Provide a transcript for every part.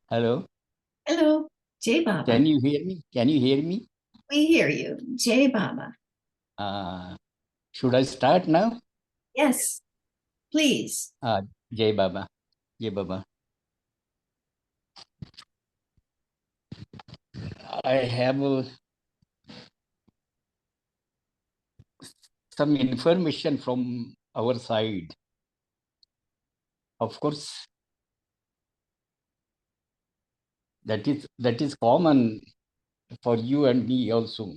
Hello, Hello, Jai Baba. can you hear me? Can you hear me? We hear you. Jai Baba. Uh, should I start now? Yes, please. Uh, Jai Baba, Jai Baba. I have some information from our side. Of course, that is common for you and me also.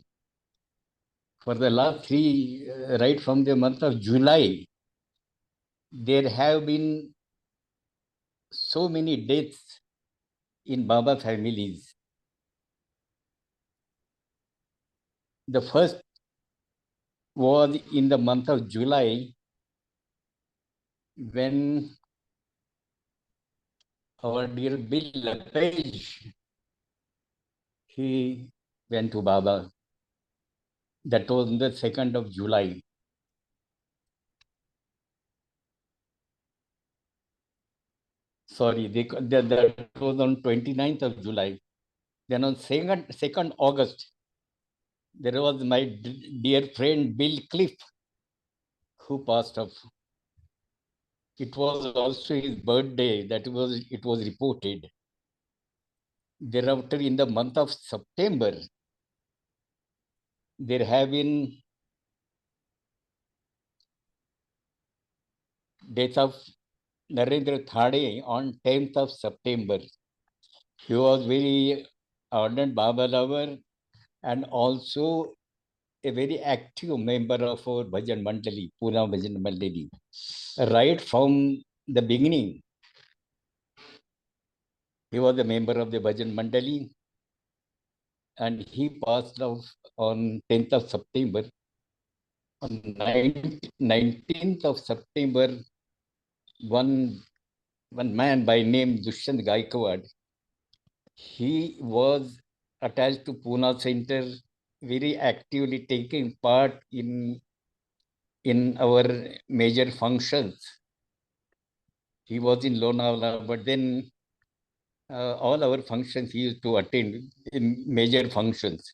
For the last right from the month of July, there have been so many deaths in Baba families. The first was in the month of July when our dear Bill Lepage, he went to Baba. That was on the 2nd of July. Sorry, that was on 29th of July. Then on 2nd August, there was my dear friend Bill Cliff who passed off. It was also his birthday. It was reported. Thereafter, in the month of September, there have been death of Narendra Thade on 10th of September. He was very ardent Baba lover and also a very active member of our Bhajan Mandali, Poona Bhajan Mandali. Right from the beginning, he was a member of the Bhajan Mandali and he passed off on 10th of September. On 19th of September, one, one man by name Dushyant Gaikwad, he was attached to Pune Center, very actively taking part in our major functions. He was in Lonavala, but then all our functions he used to attend in major functions,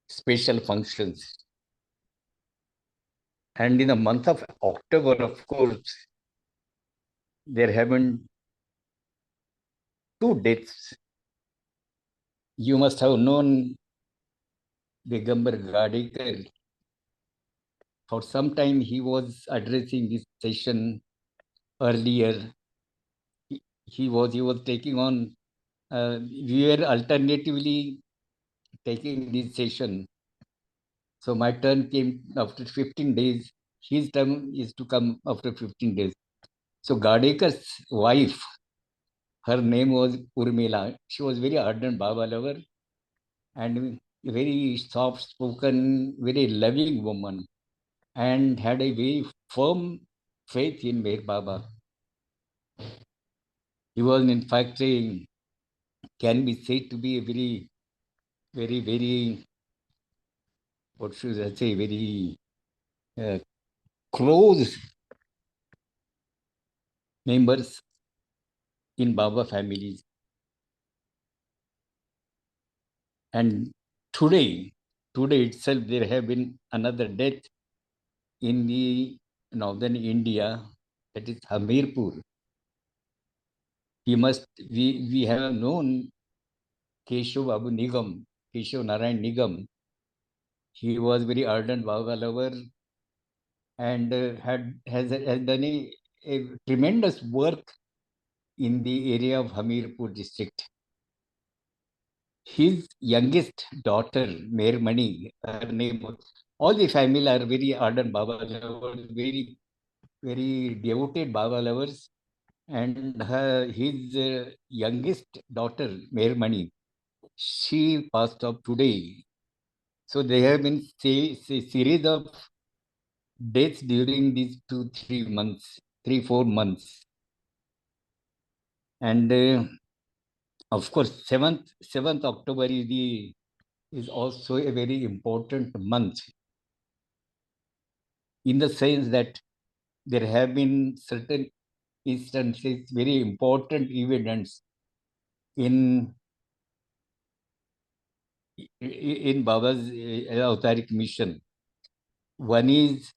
special functions. And in the month of October, of course, there have been two deaths. You must have known Digambar Gadekar. For some time, he was addressing this session earlier. He was taking on. We were alternatively taking this session. So my turn came after 15 days. His turn is to come after 15 days. So Gadekar's wife, her name was Urmila. She was very ardent Baba lover and very soft spoken, very loving woman and had a very firm faith in Meher Baba. He was in fact can be said to be a very, very, very, what should I say, very uh, close members in Baba families. And today itself, there have been another death in the northern India, that is Hamirpur. We have known Keshav Babu Nigam, Keshav Narayan Nigam. He was very ardent Baba lover and has done a tremendous work in the area of Hamirpur district. His youngest daughter, Meher her name was, all the family are very ardent Baba lovers, very, very devoted Baba lovers. And his youngest daughter, Meher she passed off today. So there have been series of deaths during these 2, 3 months, 3, 4 months. And of course, seventh October is also a very important month in the sense that there have been certain instances, very important events in Baba's Avtarik mission. One is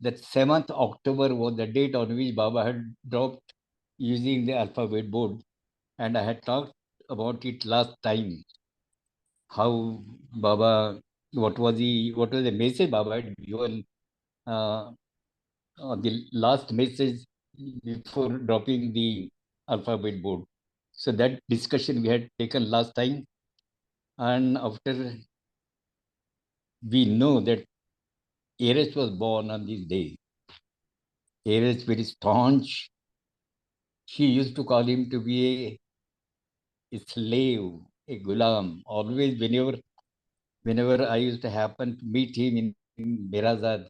that 7th October was the date on which Baba had dropped using the alphabet board, and I had talked about it last time. How Baba, what was the message Baba had given the last message before dropping the alphabet board. So that discussion we had taken last time, and after we know that Eres was born on this day. Eres very staunch. She used to call him to be a slave, a gulam. Always, whenever I used to happen to meet him in Mirazad,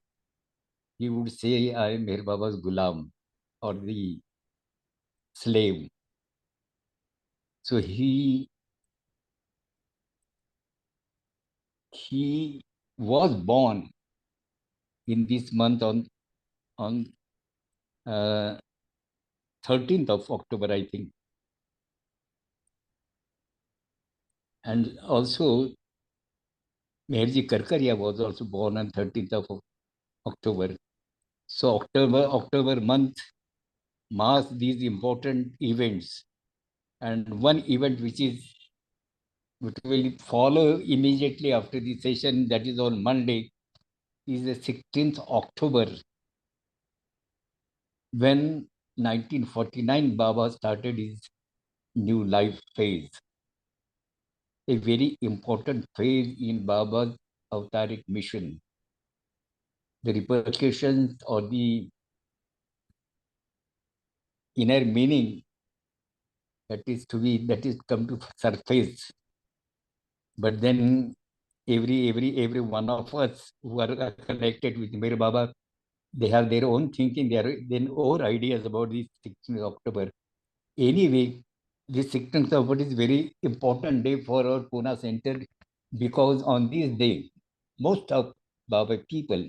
he would say, I am Meher Baba's gulam, or the slave. So he was born in this month on 13th of October, I think. And also, Meherji Karkaria was also born on 13th of October. So October month marks these important events. And one event which will follow immediately after the session, that is on Monday, is the 16th October, when 1949 Baba started his new life phase. A very important phase in Baba's Avtarik mission. The repercussions or the inner meaning that is come to surface. But then every one of us who are connected with Mere Baba, they have their own thinking, their own ideas about this 16th October. Anyway, this 16th October is very important day for our Pune Center, because on this day, most of Baba people,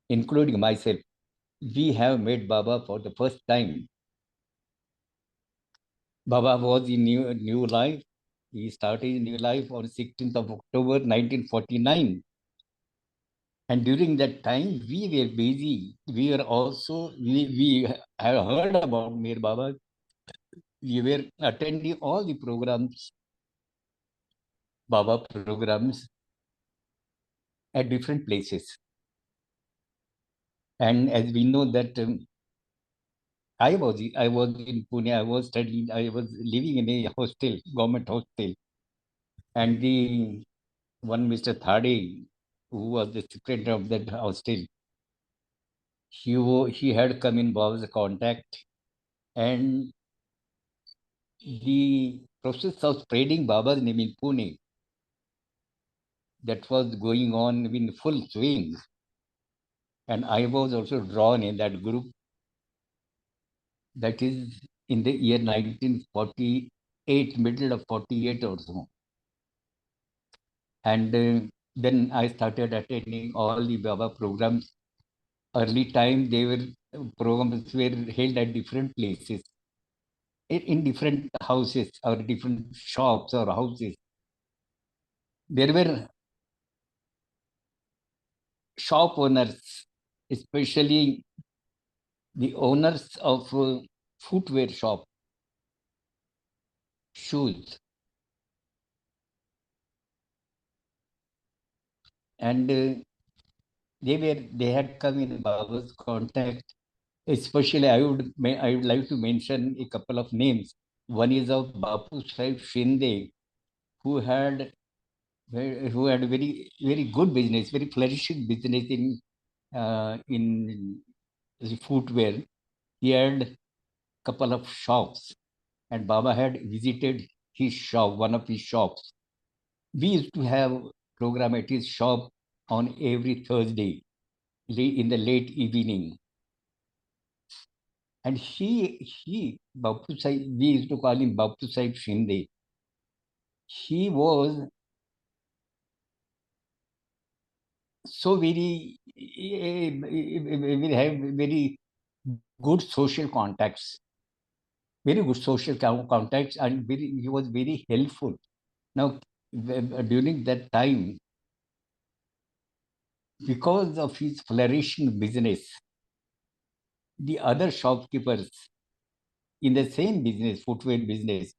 including myself, we have met Baba for the first time. Baba was in new life. He started his new life on 16th of October 1949. And during that time, we were busy. We have heard about Mir Baba. We were attending all the programs, Baba programs at different places. And as we know that I was in Pune. I was studying. I was living in a hostel, government hostel, and the one Mr. Thade, who was the secretary of that hostel, he had come in Baba's contact, and the process of spreading Baba's name in Pune, that was going on in full swing, and I was also drawn in that group. That is in the year 1948, middle of 48 or so. And then I started attending all the Baba programs. Early time, programs were held at different places, in different houses or different shops or houses. There were shop owners, especially the owners of footwear shop, shoes, and they had come in Baba's contact. Especially, I would like to mention a couple of names. One is of Bapu Sahib Shinde, who had very good business, very flourishing business in the footwear. He had couple of shops, and Baba had visited his shop, one of his shops. We used to have program at his shop on every Thursday in the late evening. And Bapu Sahib, we used to call him Bapu Sahib Shinde. He was so very have very good social contacts very good social contacts, and he was very helpful. Now, during that time, because of his flourishing business, the other shopkeepers in the same business, footwear business,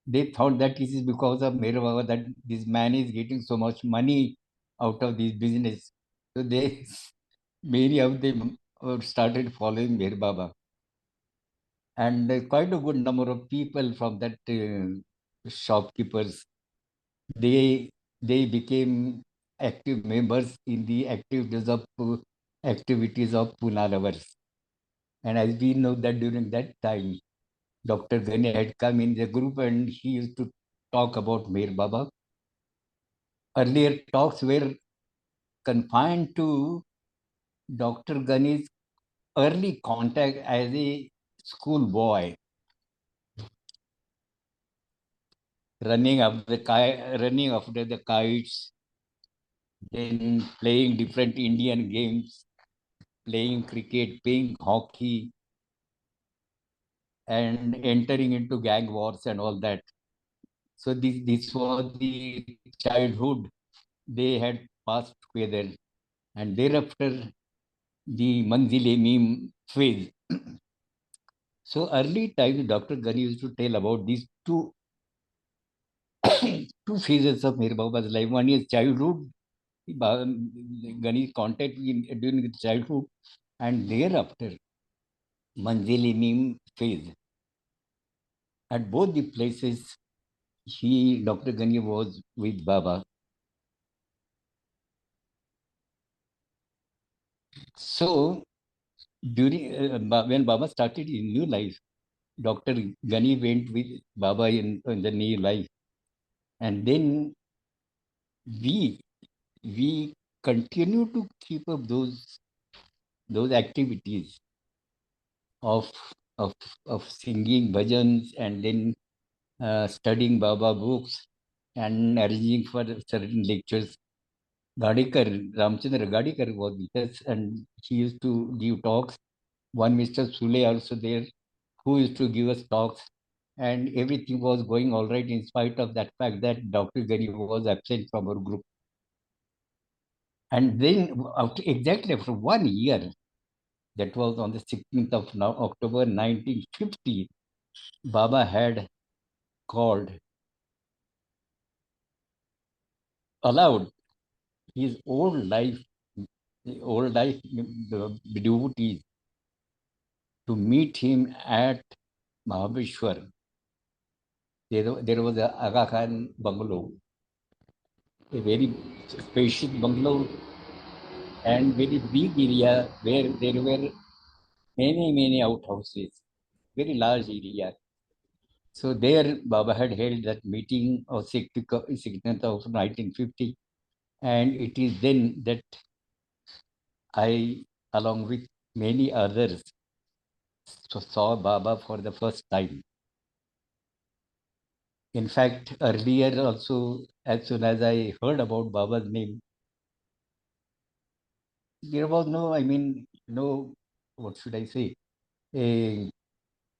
they thought that this is because of Meher Baba that this man is getting so much money out of this business. So they, many of them started following Meher Baba. And quite a good number of people from that shopkeepers, they became active members in the activities of Pune lovers. And as we know that during that time, Dr. Ghani had come in the group and he used to talk about Meher Baba. Earlier talks were confined to Dr. Ghani's early contact as a school boy, running running after the kites, then playing different Indian games, playing cricket, playing hockey, and entering into gang wars and all that. So this was the childhood they had passed together. And thereafter, the Manzile meme phase. So early times, Dr. Ghani used to tell about these two phases of Meher Baba's life. One is childhood, Ghani's contact during his childhood, and thereafter, Manzili meme phase. At both the places, Dr. Ghani was with Baba. So when Baba started his new life, Dr. Ghani went with Baba in the new life. And then we we continue to keep up those activities of of of singing bhajans and then studying Baba books and arranging for certain lectures. Gadikar, Ramchandra Gadikar was with us and he used to give talks. One Mr. Sule also there who used to give us talks, and everything was going all right in spite of that fact that Dr. Gani was absent from our group. And then exactly after 1 year, that was on the 16th of October 1950, Baba had called, allowed his old life devotees to meet him at Mahabaleshwar. There was a Aga Khan bungalow, a very spacious bungalow and very big area where there were many outhouses, very large area. So there Baba had held that meeting of 16th of 1950, and it is then that I, along with many others, saw Baba for the first time. In fact, earlier also, as soon as I heard about Baba's name, there was no, what should I say, a,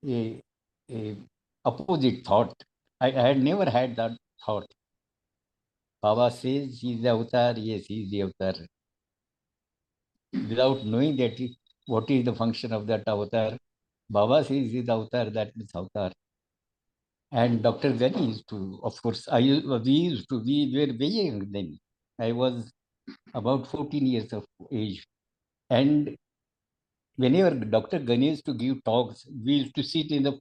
a, a opposite thought. I had never had that thought. Baba says he's the avatar, yes, he's the avatar. Without knowing what is the function of that avatar, Baba says he's the avatar, that means avatar. And Dr. Ghani used to, of course, we were very young then. I was about 14 years of age. And whenever Dr. Ghani used to give talks, we used to sit in the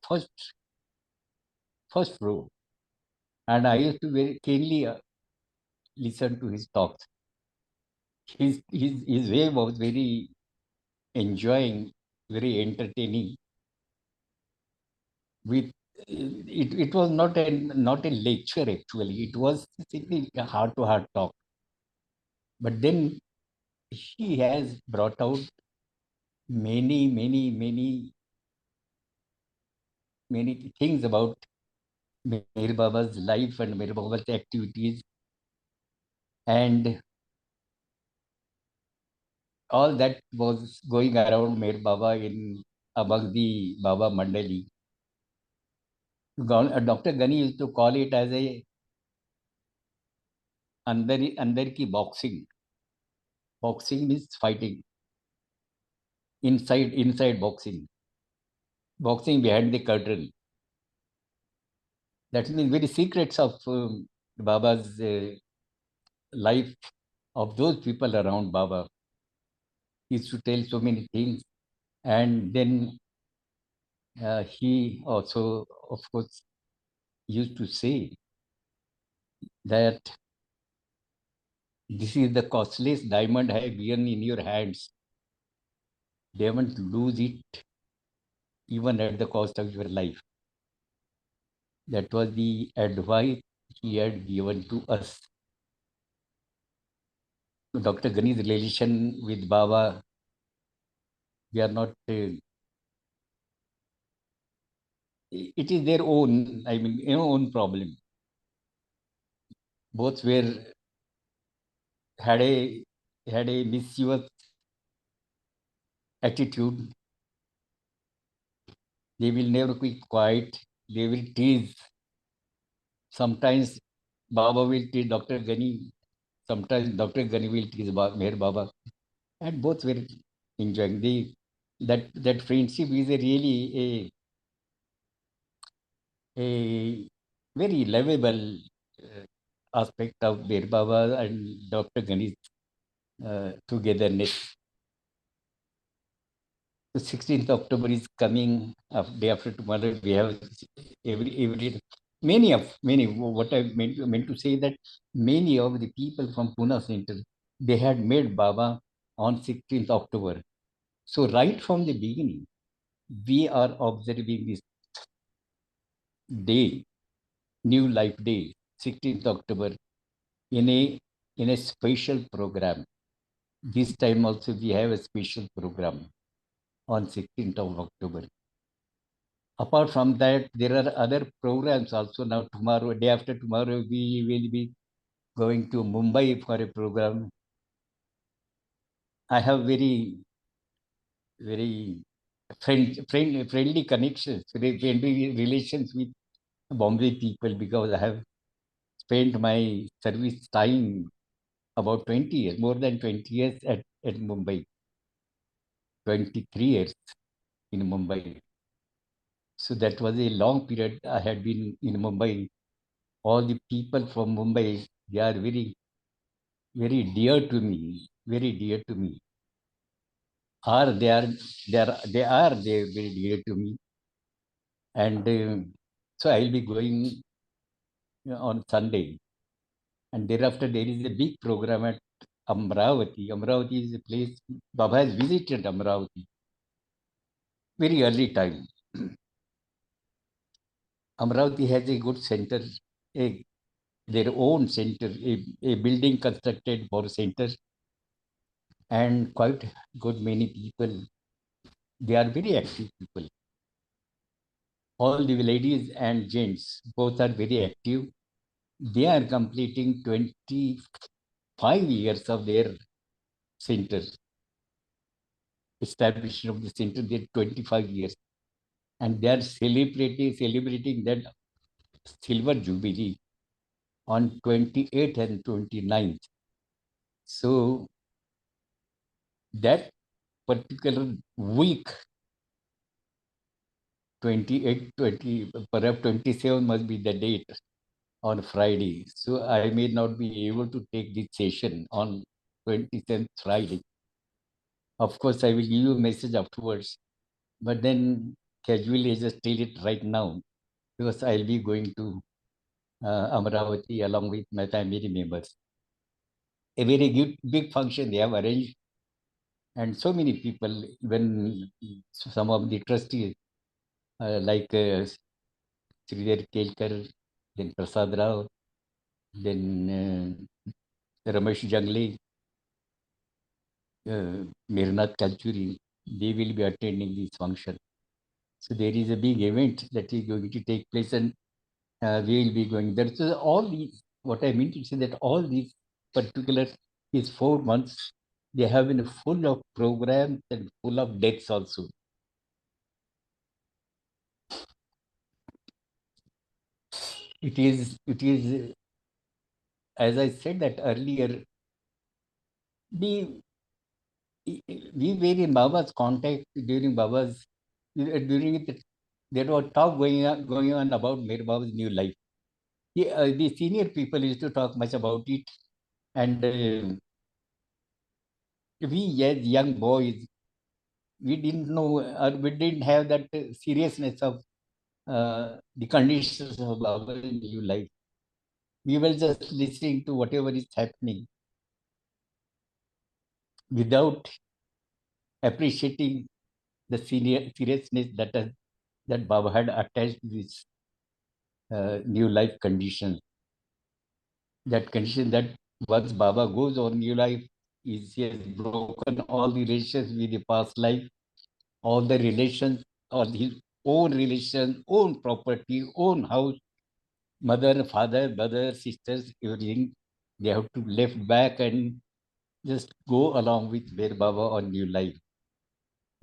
first row. And I used to very keenly listen to his talks. His way was very enjoying, very entertaining. With it was not a lecture actually. It was simply a heart to heart talk. But then he has brought out many things about Meher Baba's life and Meher Baba's activities, and all that was going around Meher Baba in among the Baba Mandali. Dr. Gani used to call it as a अंदर की boxing. Boxing means fighting. Inside boxing. Boxing behind the curtain. That means very secrets of Baba's life, of those people around Baba. He used to tell so many things. And then he also, of course, used to say that this is the costliest diamond I have worn in your hands. Don't lose it even at the cost of your life. That was the advice he had given to us. Dr. Gani's relation with Baba, we are not, it is their own, own problem. Both were, had a mischievous attitude. They will never be quiet. They will tease. Sometimes Baba will tease Dr. Gani. Sometimes Dr. Gani will tease Meher Baba. And both were enjoying. That friendship is a really a very lovable aspect of Meher Baba and Dr. Gani's togetherness. The 16th October is coming. Day after tomorrow, we have many. What I meant to say that many of the people from Pune Center, they had met Baba on 16th October. So right from the beginning, we are observing this day, New Life Day, 16th October, in a special program. This time also we have a special program on 16th of October. Apart from that, there are other programs also. Now tomorrow, day after tomorrow, we will be going to Mumbai for a program. I have very friendly connections, very friendly relations with Bombay people, because I have spent my service time about 20 years, more than 20 years at Mumbai, 23 years in Mumbai. So that was a long period I had been in Mumbai. All the people from Mumbai, they are very dear to me, very dear to me. Are they very dear to me. And so I'll be going on Sunday. And thereafter, there is a big program at Amravati. Amravati is a place, Baba has visited Amravati very early time. Amravati has a good center, their own center, a building constructed for center, and quite good many people. They are very active people. All the ladies and gents, both are very active. They are completing 25 years of their center, establishment of the center, their 25 years. And they are celebrating that silver jubilee on 28th and 29th. So that particular week, 28, 20, perhaps 27 must be the date on Friday. So I may not be able to take this session on 27th Friday. Of course, I will give you a message afterwards, but then casually I just tell it right now, because I'll be going to Amravati along with my family members. A very big function they have arranged, and so many people, even some of the trustees, like Sridhar Kelkar, then Prasad Rao, then Ramesh Jangle, Mirnath Kalchuri, they will be attending this function. So there is a big event that is going to take place, and we will be going there. So all these, what I mean to say, that all these particular these 4 months, they have been full of programs and full of dates also. it is, as I said that earlier, we we were in Baba's contact during during it. There was talk going on about Mir Baba's new life. The senior people used to talk much about it, and we as young boys, we didn't know, or we didn't have that seriousness of the conditions of Baba's new life. We were just listening to whatever is happening without appreciating the seriousness that Baba had attached to this new life condition. That condition that once Baba goes on new life, he has broken all the relations with the past life, all the relations, all his own relations, own property, own house, mother, father, brother, sisters, everything. They have to left back and just go along with their Baba on new life.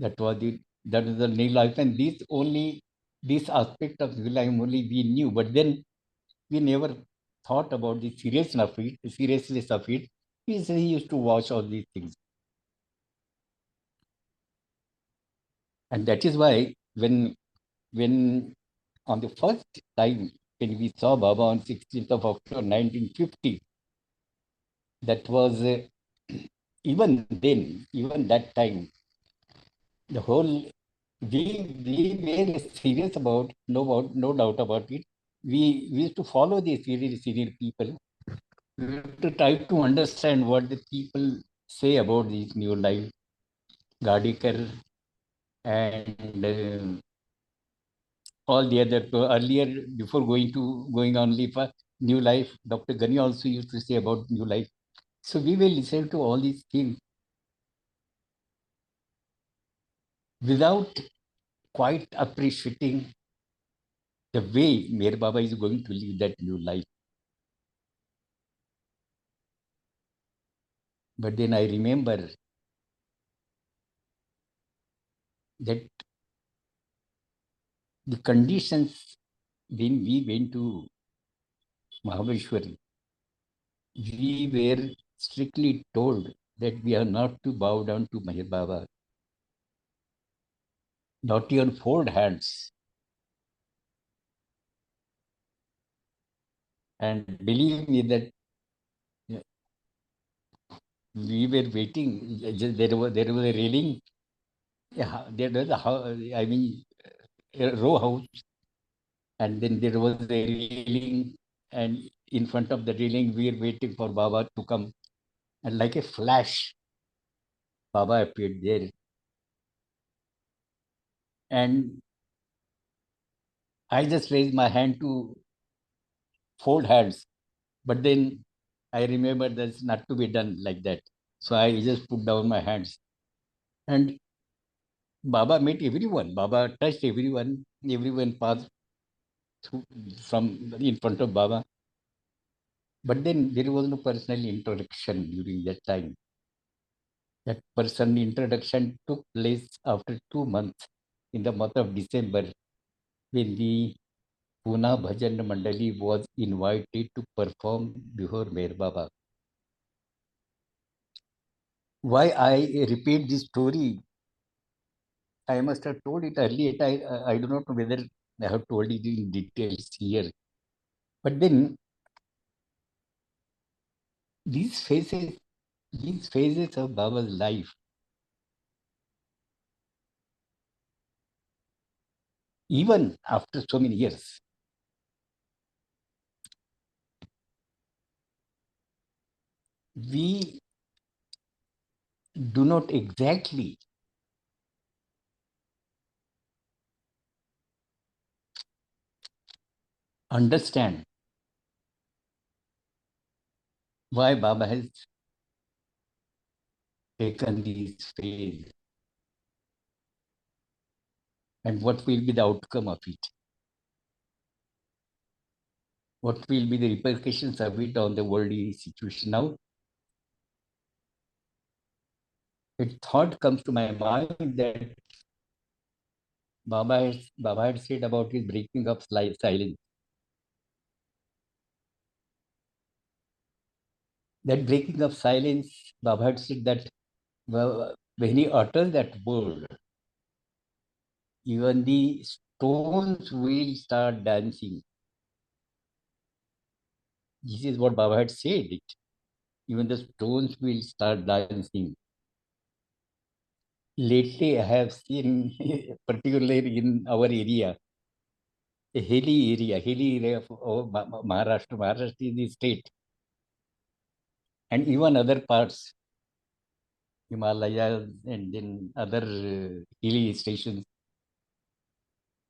That was the new life, and this aspect of new life only we knew, but then we never thought about the seriousness of it. He used to watch all these things, and that is why when on the first time when we saw Baba on 16th of October 1950, that was even that time, the whole we were serious about, no doubt about it. We used to follow the senior people. We used to try to understand what the people say about this new life. Gadikar and all the other earlier, before going on live new life, Dr. Gani also used to say about new life. So we will listen to all these things without quite appreciating the way Mir Baba is going to live that new life. But then I remember that the conditions when we went to Mahabaleshwar, we were strictly told that we are not to bow down to Meher Baba, not even fold hands. And believe me that we were waiting. There was a railing. Yeah, there was a row house, and then there was a railing, and in front of the railing, we were waiting for Baba to come. And like a flash, Baba appeared there. And I just raised my hand to fold hands. But then I remember that's not to be done like that. So I just put down my hands. And Baba met everyone. Baba touched everyone. Everyone passed through, from in front of Baba. But then there was no personal introduction during that time. That personal introduction took place after 2 months, in the month of December, when the Poona Bhajan Mandali was invited to perform before Mer Baba. Why I repeat this story? I must have told it earlier. I do not know whether I have told it in details here. But then these phases, these phases of Baba's life, even after so many years, we do not exactly understand why Baba has taken this phase and what will be the outcome of it. What will be the repercussions of it on the worldly situation? Now, a thought comes to my mind that Baba had said about his breaking up silence. That breaking of silence, Baba had said that when he uttered that word, even the stones will start dancing. This is what Baba had said. It. Even the stones will start dancing. Lately, I have seen, particularly in our area, a hilly area of Maharashtra. Maharashtra is the state, and even other parts, Himalayas, and then other hilly stations.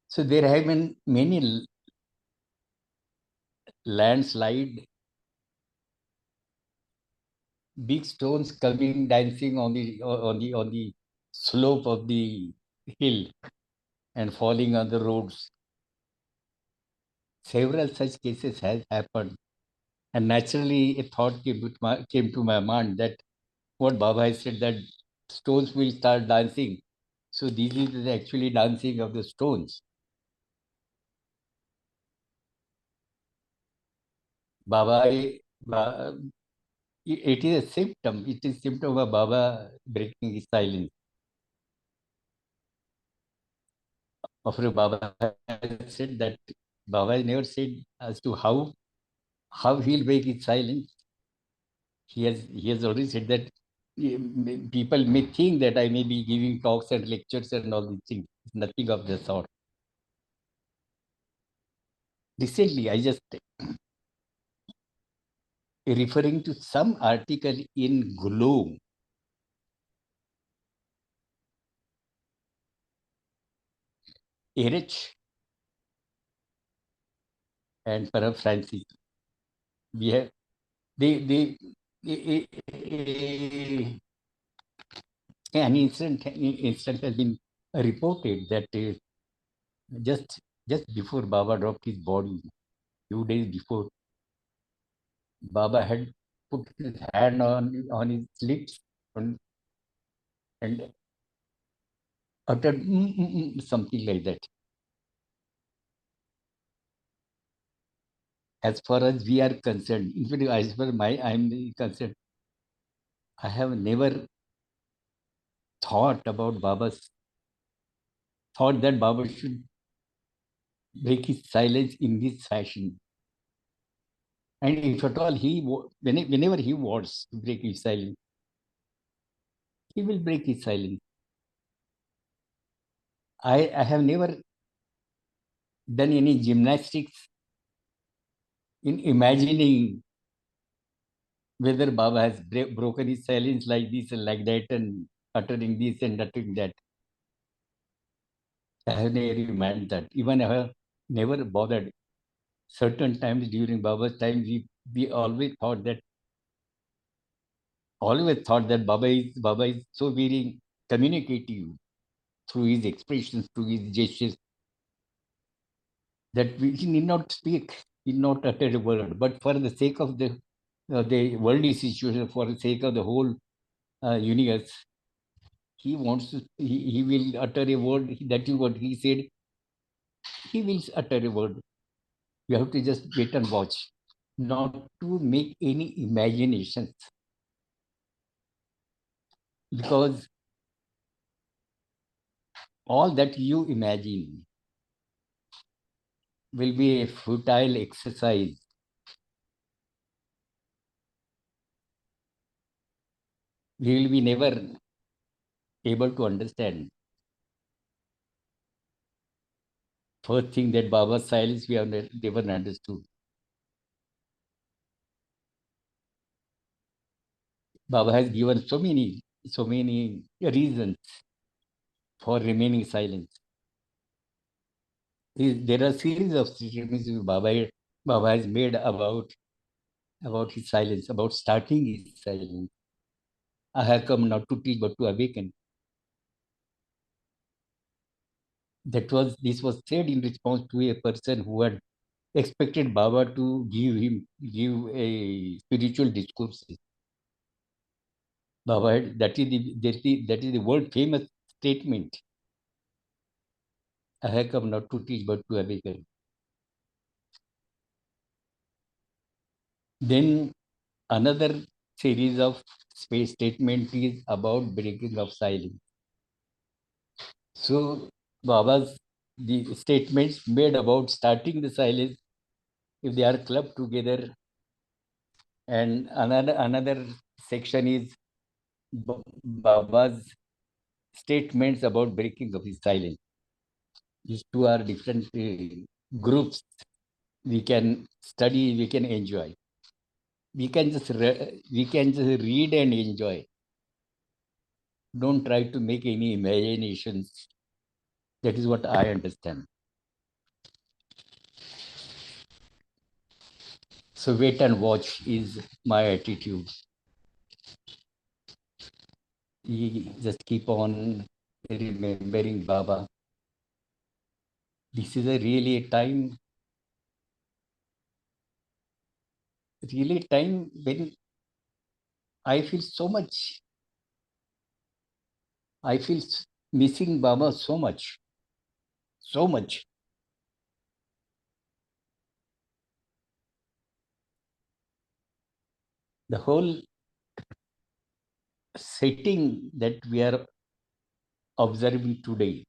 So there have been many landslide, big stones coming dancing on the slope of the hill and falling on the roads. Several such cases has happened, and naturally a thought came to my mind that what Baba has said, that stones will start dancing. So this is the actually dancing of the stones. Baba, Ba- it is a symptom. It is symptom of Baba breaking his silence. After Baba has said that, Baba never said as to how he'll break his silence. He has already said that people may think that I may be giving talks and lectures and all these things. It's nothing of the sort. Recently, I just referring to some article in Globe, Erich and perhaps Francis. We have they an incident has been reported that just just before Baba dropped his body, few days before, Baba had put his hand on his lips and uttered something like that. As far as we are concerned, in fact, as far as I'm concerned, I have never thought that Baba should break his silence in this fashion. And if at all whenever he wants to break his silence, he will break his silence. I have never done any gymnastics in imagining whether Baba has broken his silence like this and like that and uttering this and uttering that. I have never imagined that. Even I have never bothered. Certain times during Baba's time, we always thought that Baba is so very communicative through his expressions, through his gestures, that he need not speak, he need not utter a word. But for the sake of the worldly situation, for the sake of the whole universe, he will utter a word. That is what he said. He will utter a word. You have to just wait and watch, not to make any imaginations, because all that you imagine will be a futile exercise. We will be never able to understand. First thing, that Baba's silence we have never understood. Baba has given so many reasons for remaining silent. There are series of statements Baba has made about his silence, about starting his silence. I have come not to teach but to awaken. This was said in response to a person who had expected Baba to give a spiritual discourse. That is the world famous statement. I have come not to teach but to awaken. Then another series of space statement is about breaking of silence. So Baba's the statements made about starting the silence, if they are clubbed together, and another section is Baba's statements about breaking of his silence. These two are different groups. We can study, we can enjoy. We can just read and enjoy. Don't try to make any imaginations. That is what I understand. So wait and watch is my attitude. You just keep on remembering Baba. This is a really time when I feel so much. I feel missing Baba so much, so much. The whole setting that we are observing today,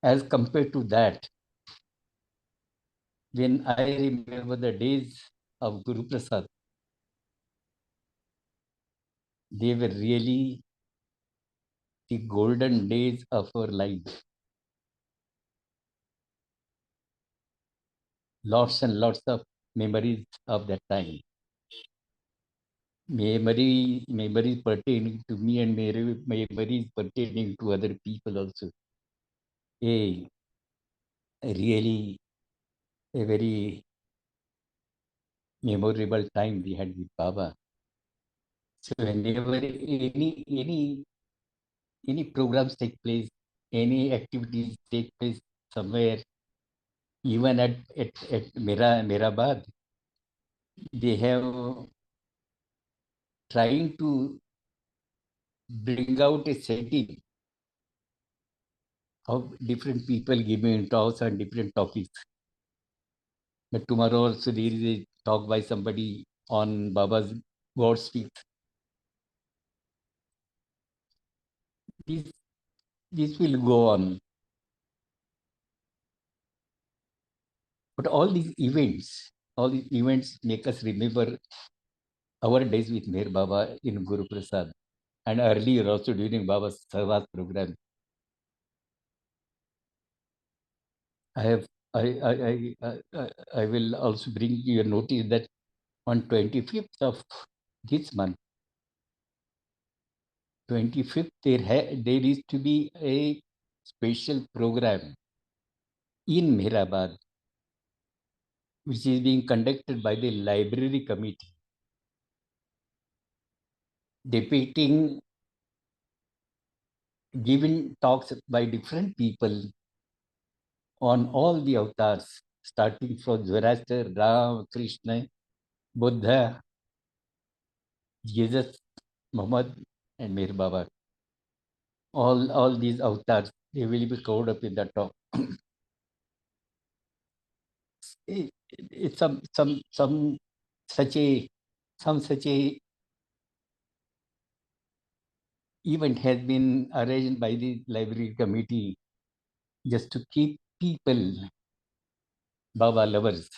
as compared to that, when I remember the days of Guruprasad, they were really the golden days of our lives. Lots and lots of memories of that time. Memories pertaining to me and memories pertaining to other people also. A really a very memorable time we had with Baba. So whenever any programs take place, any activities take place somewhere, even at Mirabad, they have trying to bring out a setting of different people giving talks on different topics. But tomorrow also there is a talk by somebody on Baba's God speaks. This, this will go on. But all these events make us remember our days with Meher Baba in Guruprasad and earlier also during Baba's sahavas program. I have I will also bring you a notice that on 25th of this month, 25th, there is to be a special program in Mehrabad, which is being conducted by the library committee, depicting given talks by different people on all the avatars, starting from Zoroaster, Ram, Krishna, Buddha, Jesus, Muhammad, and Meher Baba. All these avatars, they will be covered up in the talk. It's some such a such a event has been arranged by the library committee just to keep people, Baba lovers,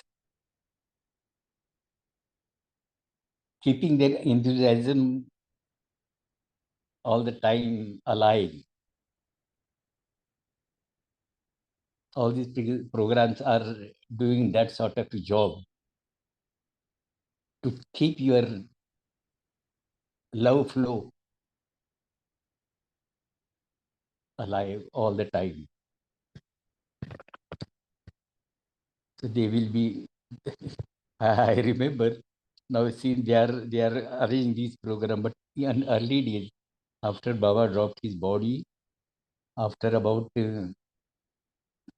keeping their enthusiasm all the time alive. All these programs are doing that sort of job to keep your love flow alive all the time. So they will be. I remember now. See, they are arranging this program, but in early days, after Baba dropped his body, after about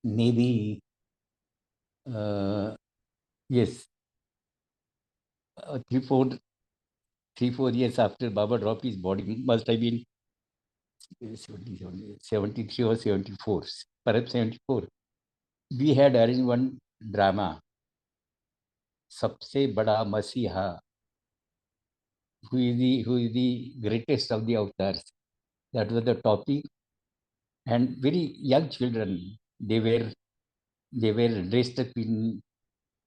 maybe yes, 3 4 years after Baba dropped his body, must have been 73 or 74, perhaps 74. We had arranged one drama सबसे बड़ा मसीहा, who is the greatest of the avatars. That was the topic, and very young children, they were they were dressed up in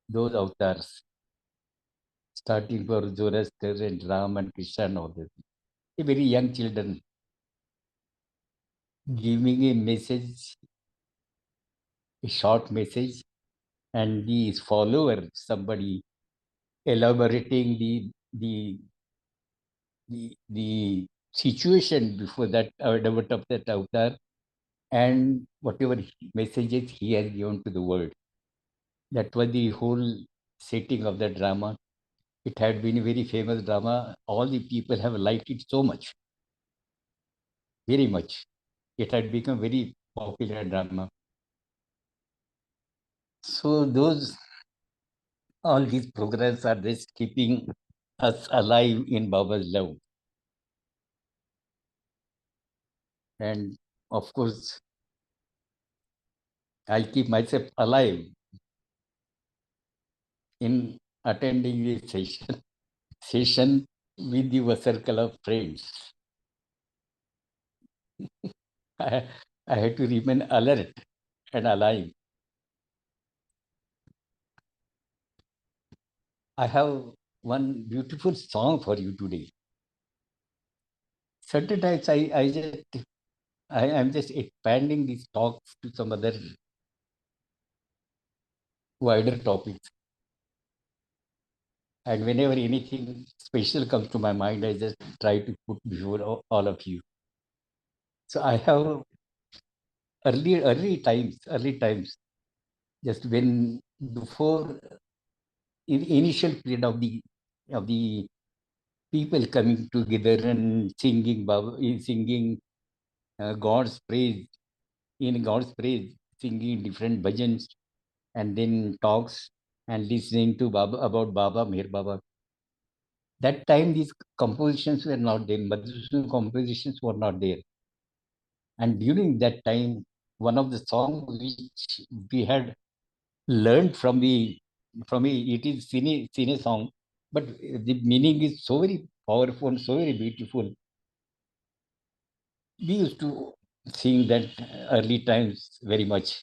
those avatars, starting for Zoroaster and Ram and Krishna and all that. Very young children giving a message, a short message, and the follower, somebody elaborating the situation before that advent of that avatar, and whatever messages he has given to the world. That was the whole setting of the drama. It had been a very famous drama. All the people have liked it so much, very much. It had become very popular drama. So all these programs are just keeping us alive in Baba's love. And of course, I'll keep myself alive in attending this session with your circle of friends. I, I had to remain alert and alive. I have one beautiful song for you today. Certain times I'm just expanding these talks to some other wider topics. And whenever anything special comes to my mind, I just try to put before all of you. So I have early times, just when before initial period of the people coming together and singing God's praise, in God's praise, singing different bhajans, and then talks and listening to Baba about Baba Meher Baba. That time these compositions were not there, Madhusudan compositions were not there. And during that time, one of the songs which we had learned it is cine song, but the meaning is so very powerful, so very beautiful. We used to sing that early times very much.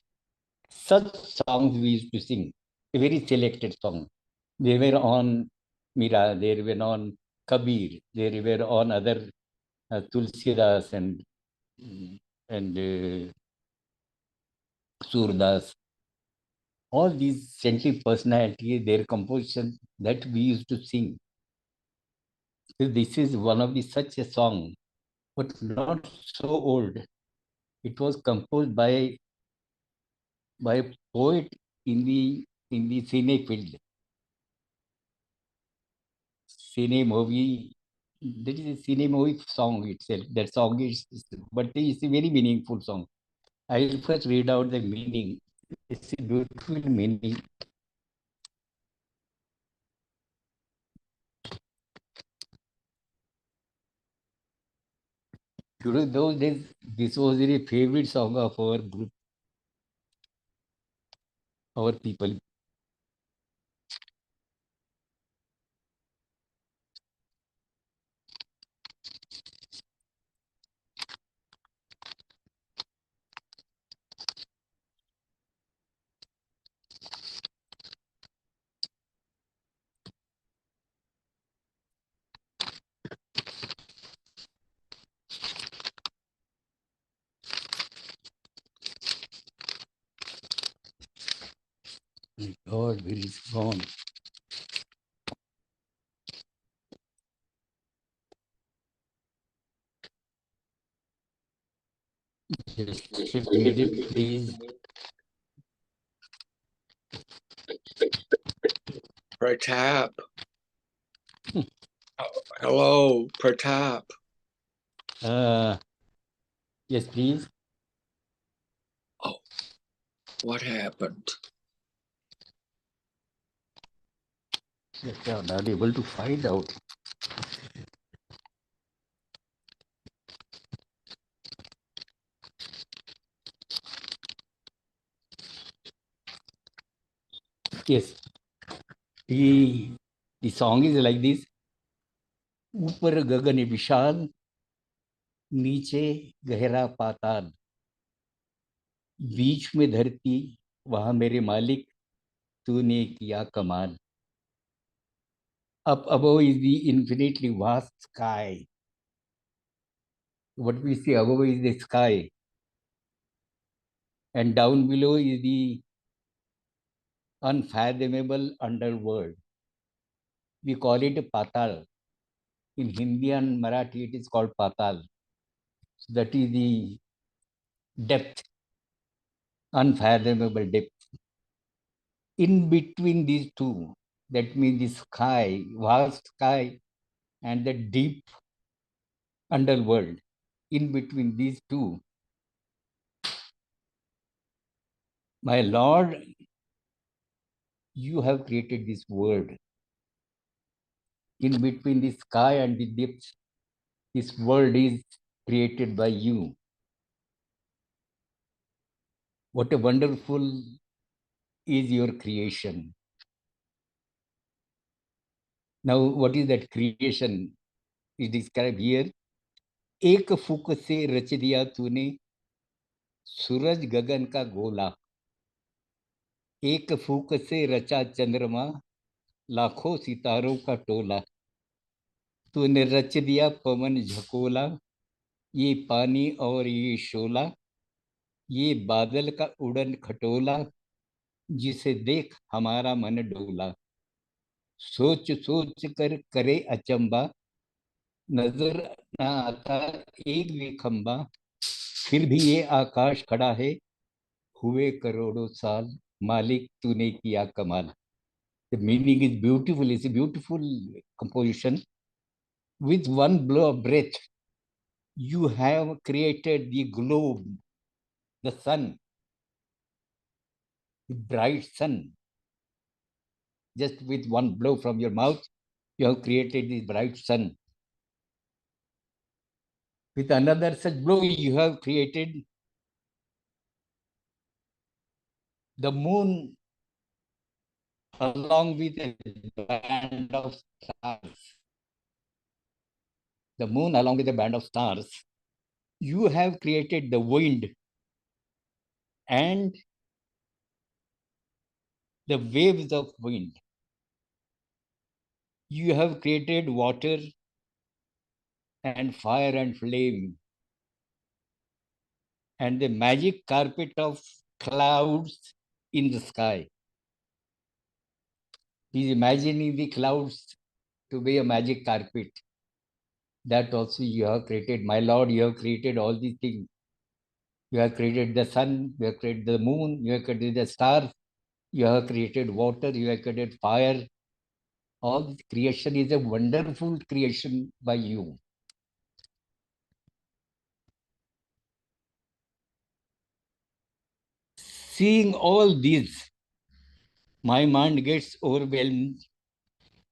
Such songs we used to sing, a very selected song. They were on Mira, they were on Kabir, they were on other Tulsidas and Surdas. All these saintly personalities, their composition that we used to sing. So this is one of the such a song, but not so old. It was composed by a poet in the cine field, cine movie. That is a cine movie song itself. That song but it's a very meaningful song. I'll first read out the meaning. It's a beautiful meaning. During those days, this was a favorite song of our group, our people. My God, where is gone? Just a minute, please. Pratap. Hello, Pratap. Yes, please. Oh, what happened? Yes, I am not able to find out. Yes, The song is like this. ऊपर गगन विशाल, नीचे गहरा पाताल, बीच में धरती, वहां मेरे मालिक, तूने किया कमाल. Up above is the infinitely vast sky. What we see above is the sky, and down below is the unfathomable underworld. We call it Patal. In Hindi and Marathi, it is called Patal. So that is the depth, unfathomable depth. In between these two, that means the sky, vast sky, and the deep underworld. In between these two, my Lord, you have created this world. In between the sky and the depths, this world is created by you. What a wonderful is your creation. Now, what is that creation? Is described here. एक फूक से रच दिया तूने सूरज गगन का गोला. एक फूक से रचा चंद्रमा, लाखों सितारों का टोला. तूने रच दिया पवन झकोला, ये पानी और ये शोला, ये बादल का उड़न खटोला, जिसे देख हमारा मन डोला. सोच सोच कर करे अचंबा, नजर ना आता एक भी खंबा, फिर भी ये आकाश खड़ा है, हुए करोड़ों साल, मालिक तूने किया कमाल. The meaning is beautiful. It's a beautiful composition. With one blow of breath, you have created the globe, the sun, the bright sun. Just with one blow from your mouth, you have created the bright sun. With another such blow, you have created the moon along with a band of stars. The moon along with a band of stars. You have created the wind and the waves of wind. You have created water and fire and flame and the magic carpet of clouds in the sky. He's imagining the clouds to be a magic carpet. That also you have created. My Lord, you have created all these things. You have created the sun, you have created the moon, you have created the stars, you have created water, you have created fire. All this creation is a wonderful creation by you. Seeing all this, my mind gets overwhelmed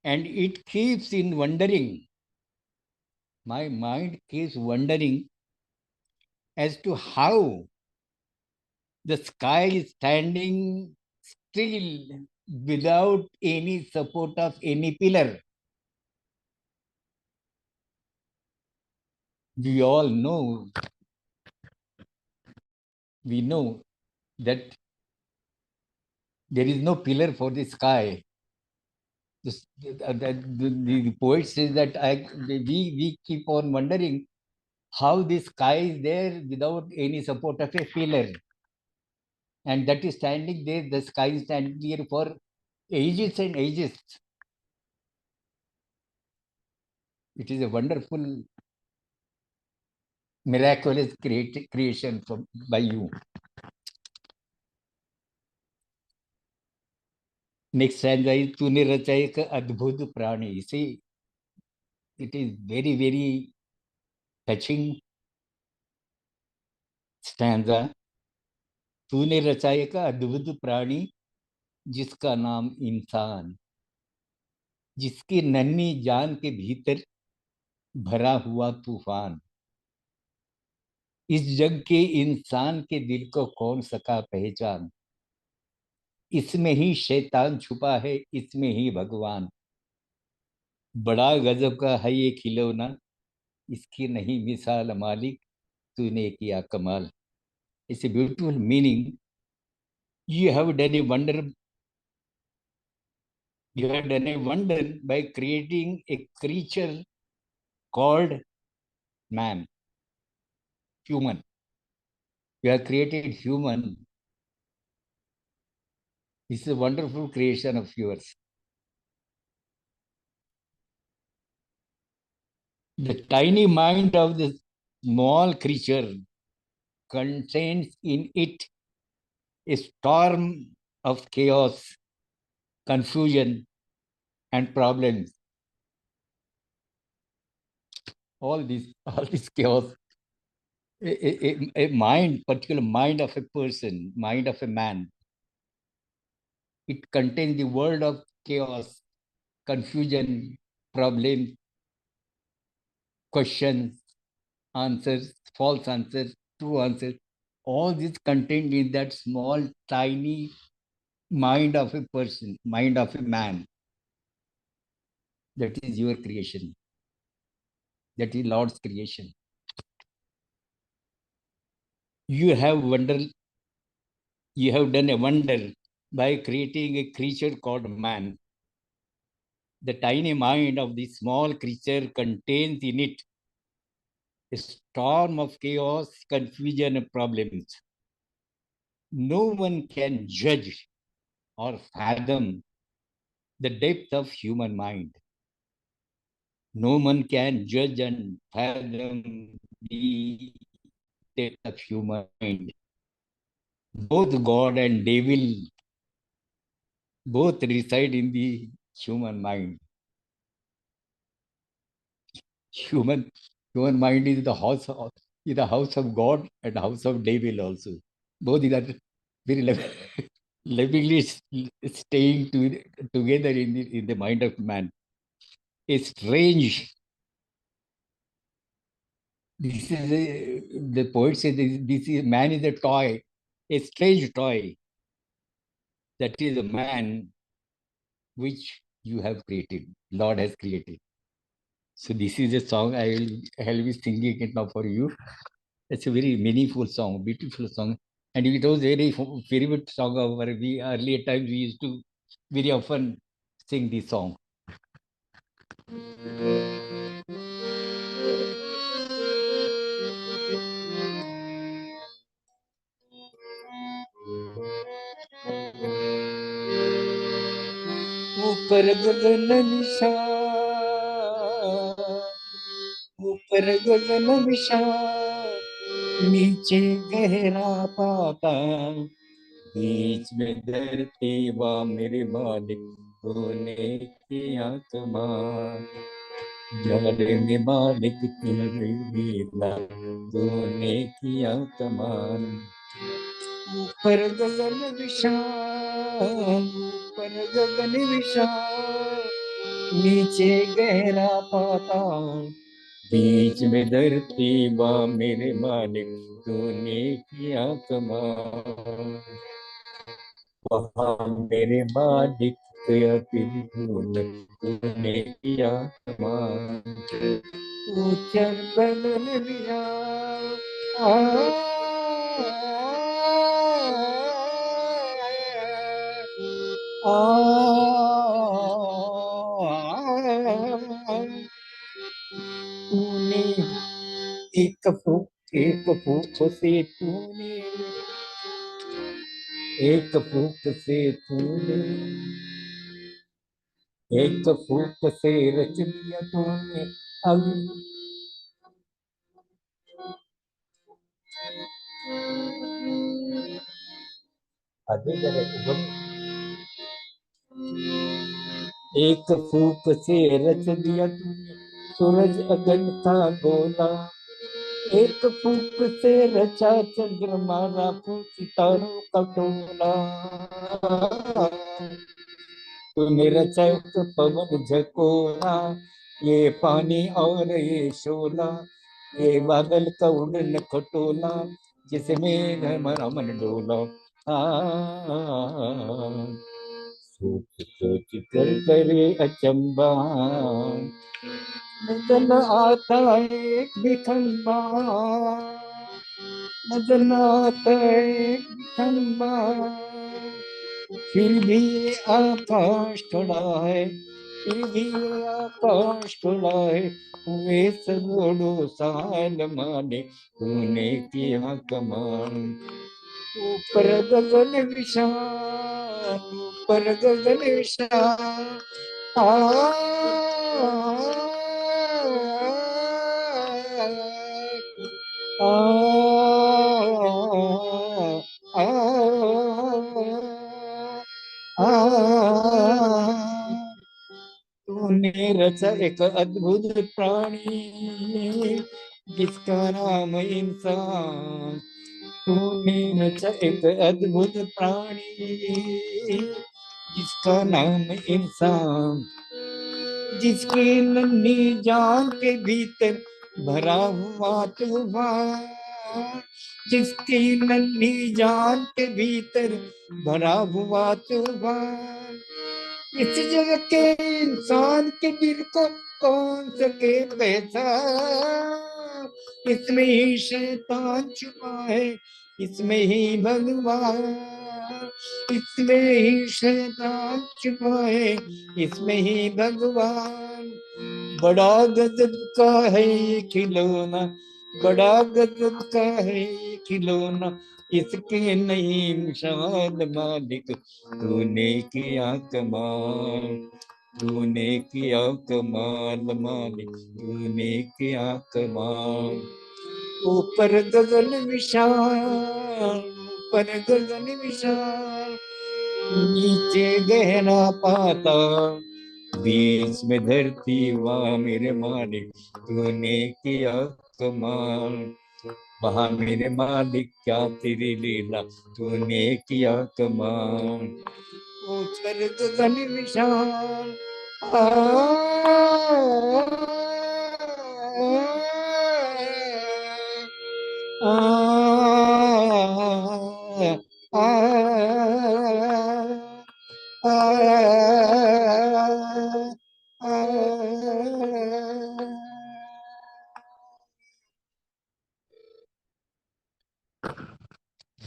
and it keeps in wondering. My mind keeps wondering as to how the sky is standing still without any support of any pillar. We all know, we know that there is no pillar for the sky. The poet says that we keep on wondering how the sky is there without any support of a pillar. And that is standing there, the sky is standing there for ages and ages. It is a wonderful, miraculous creation by you. Next stanza is तूने रचा एक अद्भुत प्राणी. See, it is very, very touching stanza. तूने रचा एक अद्भुत प्राणी, जिसका नाम इंसान, जिसकी नन्ही जान के भीतर भरा हुआ तूफान. इस जग के इंसान के दिल को कौन सका पहचान. इसमें ही शैतान छुपा है, इसमें ही भगवान। बड़ा गजब का है ये खिलौना, इसकी नहीं मिसाल मालिक, तूने किया कमाल। It's a beautiful meaning. You have done a wonder. You have done a wonder by creating a creature called man, human. You have created human. This is a wonderful creation of yours. The tiny mind of the small creature contains in it a storm of chaos, confusion, and problems. All this chaos, a mind, particular mind of a person, mind of a man. It contains the world of chaos, confusion, problems, questions, answers, false answers, true answers. All this contained in that small, tiny mind of a person, mind of a man. That is your creation. That is Lord's creation. You have you have done a wonder by creating a creature called man. The tiny mind of the small creature contains in it a storm of chaos, confusion, and problems. No one can judge or fathom the depth of human mind. No one can judge and fathom the depth of human mind. Both God and devil both reside in the human mind. Human mind is the house of God and house of devil also. Both are very lovingly staying together in the mind of man. A strange. The poet says this is man is a toy, a strange toy. That is a man which you have created, Lord has created. So this is a song I'll be singing it now for you. It's a very meaningful song, beautiful song, and it was very favorite song of our earlier times. We used to very often sing this song. ऊपर गगन विशाल, ऊपर गगन विशाल, नीचे गहरा पाताल, बीच में धरती वा मेरे मालिक, तूने किया कमाल। जड़ में मालिक तेरी लीला, तूने किया कमाल। ऊपर गगन विशाल, ऊपर गगन विशाल, नीचे गहरा पाताल, बीच में धरती वा मेरे मालिक, तूने किया कमाल। वहाँ मेरे मालिक तेरा त्रिभुवन, तूने किया कमाल। ऊंचर बदन लिया तूने एक फूक से तूने, एक फूक से तूने, एक फूक से रच दिया तूने। अब एक फूक से रच दिया तूने सूरज अगन का गोला, एक फूक से रचा चंद्रमा राखों सितारों का टोला। तूने रचा एक पवन झकोरा, ये पानी और ये शोला, ये बादल का उड़न खटोला, जिसमें हमारा मन डोला। सोच सोच कर करे अचंबा, नजर आता एक बिखंबा, नजर आता एक बिखंबा, फिर भी ये आकाश थोड़ा है, फिर भी ये आकाश थोड़ा है, वे करोड़ों साल माने तूने किया कमाल। ऊपर गगन विशाल, ऊपर गगन विशाल, आ, तूने रचा एक अद्भुत प्राणी जिसका नाम इंसान, तूने रचा एक अद्भुत प्राणी जिसका नाम इंसान, जिसकी नन्ही जान के भीतर भरा हुआ तूफान, जिसकी नन्ही जान के भीतर भरा हुआ तूफान, इस जगह के इंसान के दिल को कौन सके पहचान, इसमें ही शैतान छुपा है, इसमें ही भगवान, इसमें ही शैतान छुपा है, इसमें ही भगवान। बड़ा गजब का है ये खिलौना, बड़ा गजब का है ये खिलौना, इसके नहीं निशान मालिक तूने किया कमाल, तूने किया कमाल मालिक तूने किया कमाल। ऊपर गगन विशाल, ऊपर गगन विशाल, नीचे गहरा पाताल, बीच में धरती वाह मेरे मालिक तूने किया कमाल। वहाँ मेरे मालिक क्या तेरी लीला तूने किया कमाल। ऊपर गगन विशाल,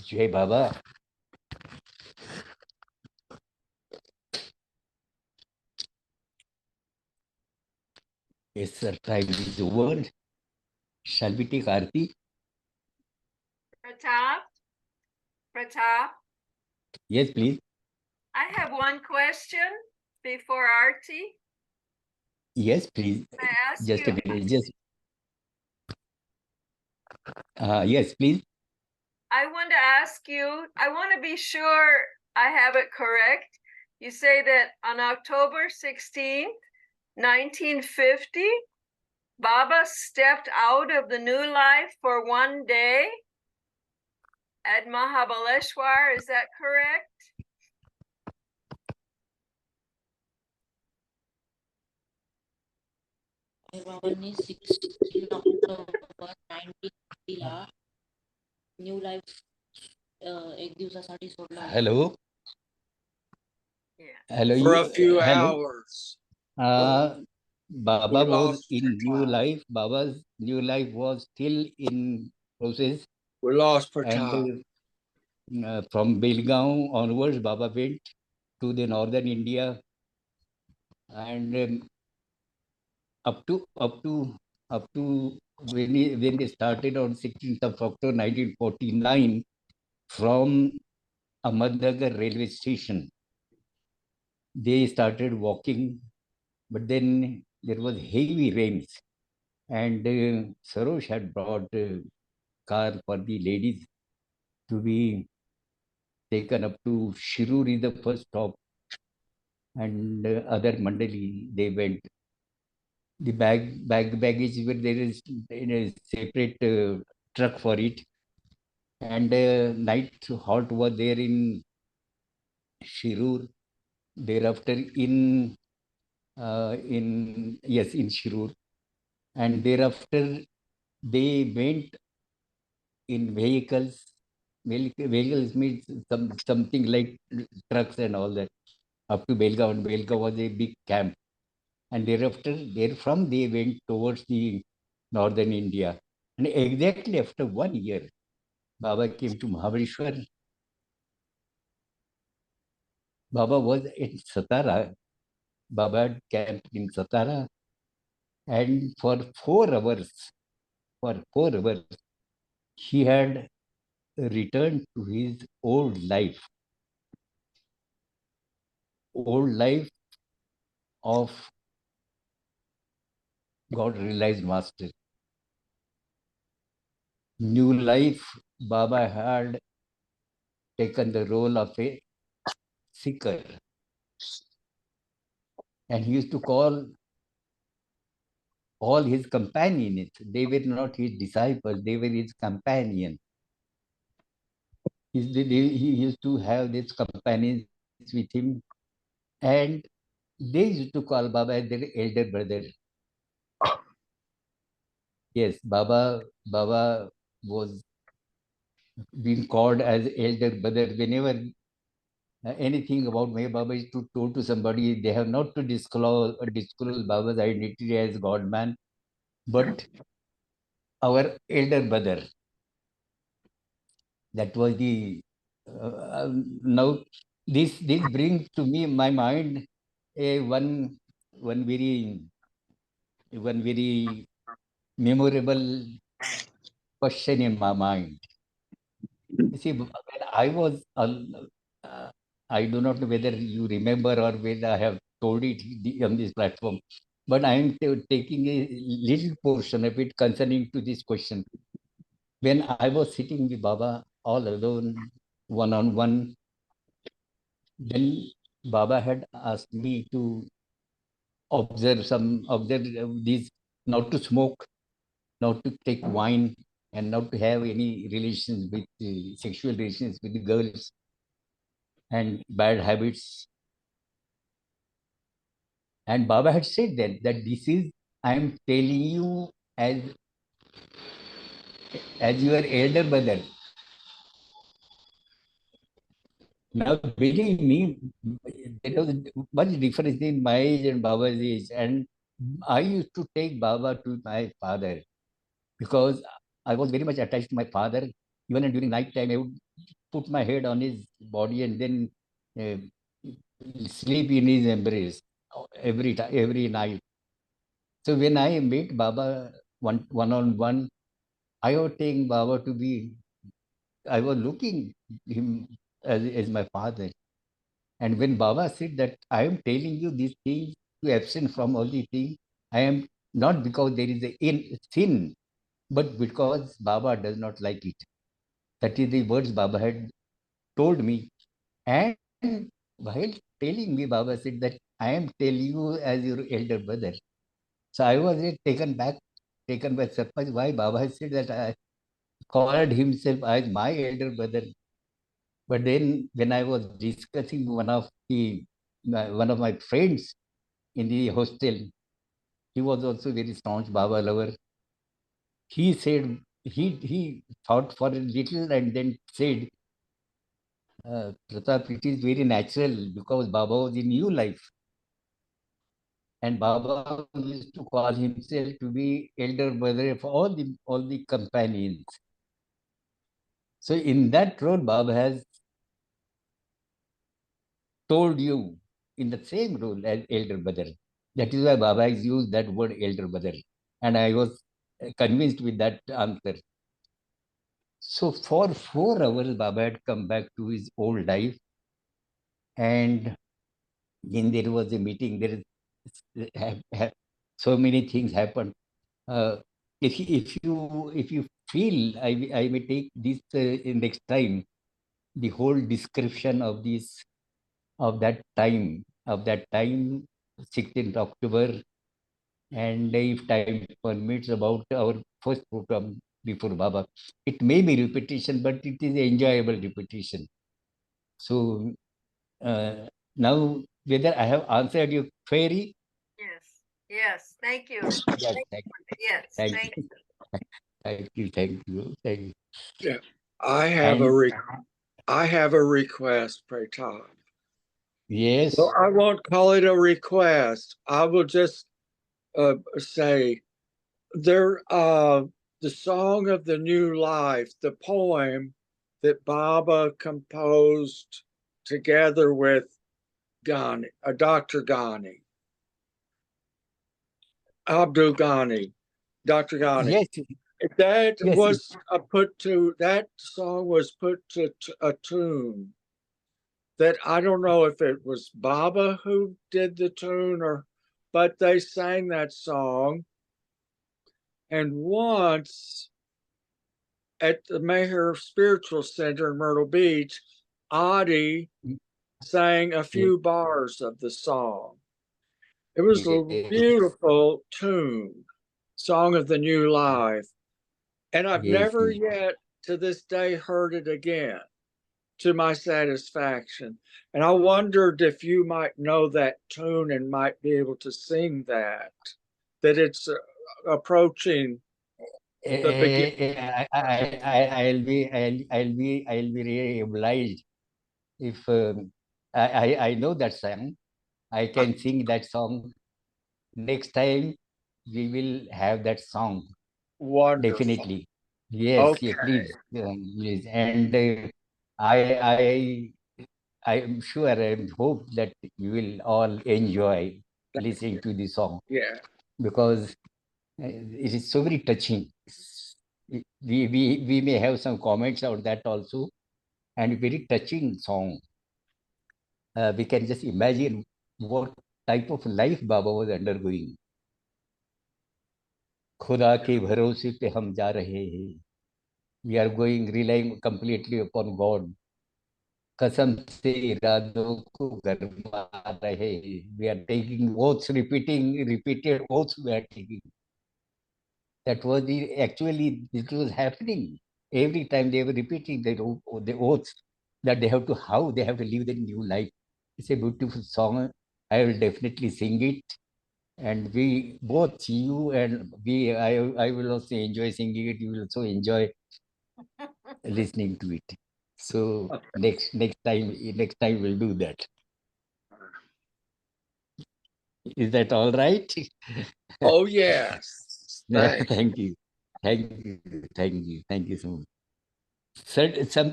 जय बाबा। Yes, sir. Time is over. Shall we take Aarti? Pratap, Yes, please. I have one question before Aarti. Yes, please. Can I ask Just you? a minute. Just yes, please. I want to ask you, I want to be sure I have it correct. You say that on October 16th, 1950, Baba stepped out of the new life for one day at Mahabaleshwar. Is that correct? बाबांनी 16 October 1950 ला new life एक दिवसासाठी सोडला होता. Hello. Yeah. Hello. For a You, few hello. hours. Baba We was lost in new Pratap. life. Baba's new life was still in process. We lost And Pratap. from Belgaum onwards, Baba went to the northern India, and up to when they started on 16th of October 1949 from Ahmednagar railway station, they started walking, but then there was heavy rains, and Sarosh had brought a car for the ladies to be taken up to Shirur is the first stop, and other Mandali they went. The baggage were there is in a separate truck for it, and night halt was there in Shirur. Thereafter in Shirur, and thereafter they went in vehicles vehicles means something like trucks and all that. Up to Belgaum, and Belgaum was a big camp. And thereafter, therefrom they went towards the northern India. And exactly after 1 year, Baba came to Mahabaleshwar. Baba was in Satara. Baba had camped in Satara. And for 4 hours, he had returned to his old life of God realized master. New life, Baba had taken the role of a seeker. And he used to call all his companions. They were not his disciples, they were his companions. He used to have these companions with him, and they used to call Baba as their elder brother. Yes, Baba was being called as elder brother. Whenever anything about my Baba is told to somebody, they have not to disclose Baba's identity as God man, but our elder brother. That was the now this brings to me my mind a one very memorable question in my mind. You see, when I was I do not know whether you remember or whether I have told it on this platform, but I am taking a little portion of it concerning to this question. When I was sitting with Baba all alone, one on one, then Baba had asked me to observe these, not to smoke, not to take wine, and not to have any relations with sexual relations with the girls and bad habits. And Baba had said that this is, I am telling you as your elder brother. Now, believe me, there was much difference in my age and Baba's age. And I used to take Baba to my father because I was very much attached to my father. Even during night time, I would put my head on his body and then uh, sleep in his embrace every night. So when I met Baba one on one, I was taking Baba to be. I was looking him as my father. And when Baba said that I am telling you these things to abstain from all these things, I am not because there is a sin, but because Baba does not like it. That is the words Baba had told me. And while telling me, Baba said that I am telling you as your elder brother. So I was taken by surprise why Baba had said that I called himself as my elder brother. But then when I was discussing one of my friends in the hostel, he was also very staunch Baba lover. He said he thought for a little and then said, Pratap, it is very natural because Baba was in new life. And Baba used to call himself to be elder brother of all the companions. So in that role, Baba has told you in the same role as elder brother. That is why Baba has used that word elder brother. And I was convinced with that answer. So for 4 hours, Baba had come back to his old life. And then there was a meeting. There is so many things happened. If you feel, I may take this in next time, the whole description of that time, 16th October, and if time permits, about our first program before Baba. It may be repetition, but it is enjoyable repetition. So now, whether I have answered your query? Yes, thank you. Yes, Yes, thank thank you. you. Thank you. Yeah. I have a And I have a request, Pratap. yes, Well, I won't call it a request. I will just say there the song of the new life, the poem that Baba composed together with Ghani, Dr. Ghani, Abdul Ghani, Dr. Ghani. yes, That yes, was that song was put to a tune that I don't know if it was Baba who did the tune but they sang that song. And once at the Maher Spiritual Center in Myrtle Beach, Adi sang a yes, few bars of the song. It was a yes, beautiful tune, Song of the New Life. And I've yes, never yet to this day heard it again to my satisfaction. And I wondered if you might know that tune and might be able to sing that it's approaching the beginning. I'll be really obliged if I know that song. I can sing that song. Next time we will have that song. Wonderful. Definitely. Yes, yeah, Okay. please. Please. And I am sure and hope that you will all enjoy listening to the song Yeah. because it is so very touching. We may have some comments on that also, and very touching song. We can just imagine what type of life Baba was undergoing. खुदा के भरोसे पे हम जा रहे हैं. We are going relying completely upon God. कसम से इरादों को गरमा रहे. We are taking oaths, repeated oaths we are taking. That was actually it was happening. Every time they were repeating the oaths that they have to how they have to live the new life. It's a beautiful song. I will definitely sing it. And we both you and I will also enjoy singing it. You will also enjoy listening to it. So next time we'll do that. Is that all right? Oh, yes. Thanks. Thank you. Thank you so much.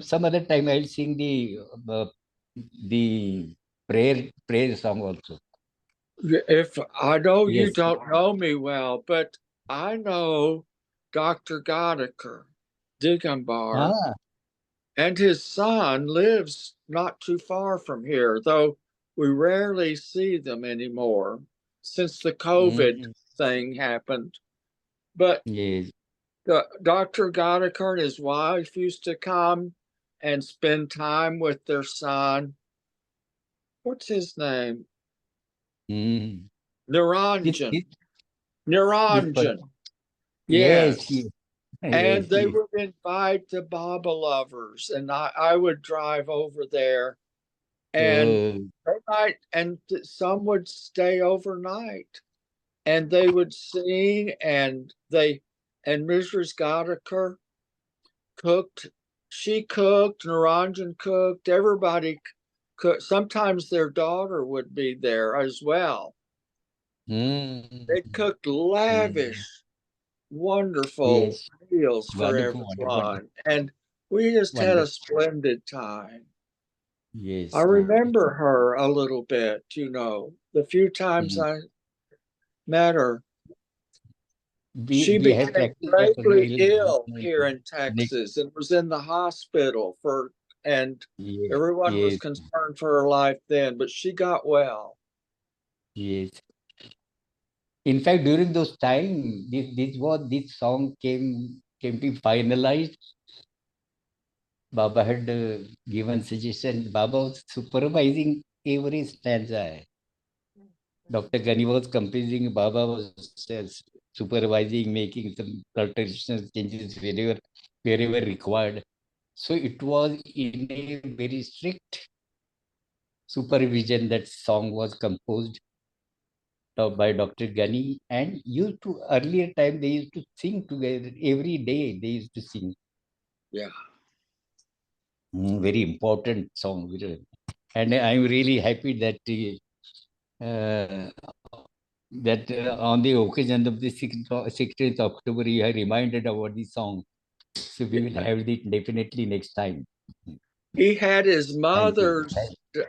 Some other time I'll sing the prayer song also. If I know you Yes. don't know me well, but I know Dr. Goddard, Digambar, Ah. and his son lives not too far from here, though we rarely see them anymore since the COVID Mm, thing happened. But yes. Dr. Goddard and his wife used to come and spend time with their son. What's his name? Mm. Niranjan. This, Niranjan. yes. Yes. Yes. And Yes. they Yes. would invite the Baba lovers, and I would drive over there, and Oh, they might, and some would stay overnight, and they would sing, and Mrs. Gadaker cooked. She cooked, Naranjan cooked, everybody cooked. Sometimes their daughter would be there as well. mm, They cooked mm. lavish, wonderful Yes. meals for Wonderful, wonderful. everyone. And we just had a Wonderful. splendid time. I Yes. remember her a little bit, the few times Mm. I met her. She We have became practiced that gravely real ill here in next. Texas and was in the hospital and Yes. everyone was Yes. concerned for her life then, but she got well. Yes. In fact, during those time, this song came to be finalized. Baba had given suggestion. Baba was supervising every stanza. Dr. Gani was composing. Baba was supervising, making some alterations, changes wherever required. So it was in a very strict supervision that song was composed by Dr. Gani, and used to earlier time they used to sing together every day. They used to sing. Yeah. Very important song. And I'm really happy that on the occasion of the 16th October, you have reminded about the song. So we will have it definitely next time. He had his Thank you. mother's,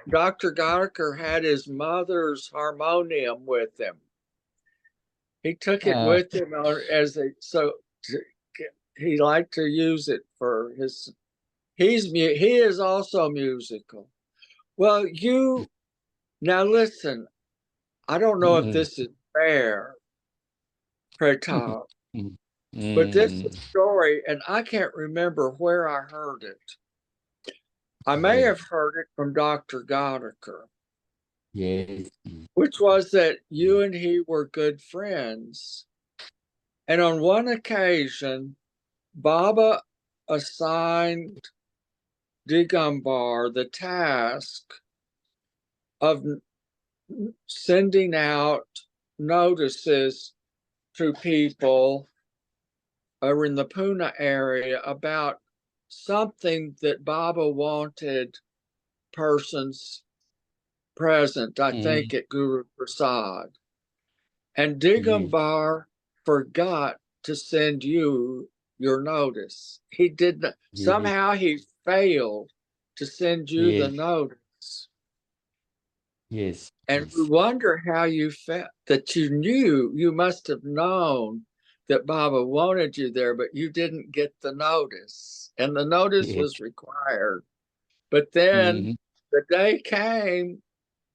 Dr. Geiger had his mother's harmonium with him. He took it with him he liked to use it for his, he is also musical. Well, now listen, I don't know if this is fair, Pratap, but this is a story, and I can't remember where I heard it. I may have heard it from Dr. Geiger. Yes. Which was that you and he were good friends. And on one occasion, Baba assigned Digambar the task of sending out notices to people over in the Pune area about something that Baba wanted persons present, I think at Guruprasad. And Digambar forgot to send you your notice. He did not, somehow he failed to send you the notice. Yes. And we wonder how you felt, that you must have known that Baba wanted you there, but you didn't get the notice. And the notice was required. But then the day came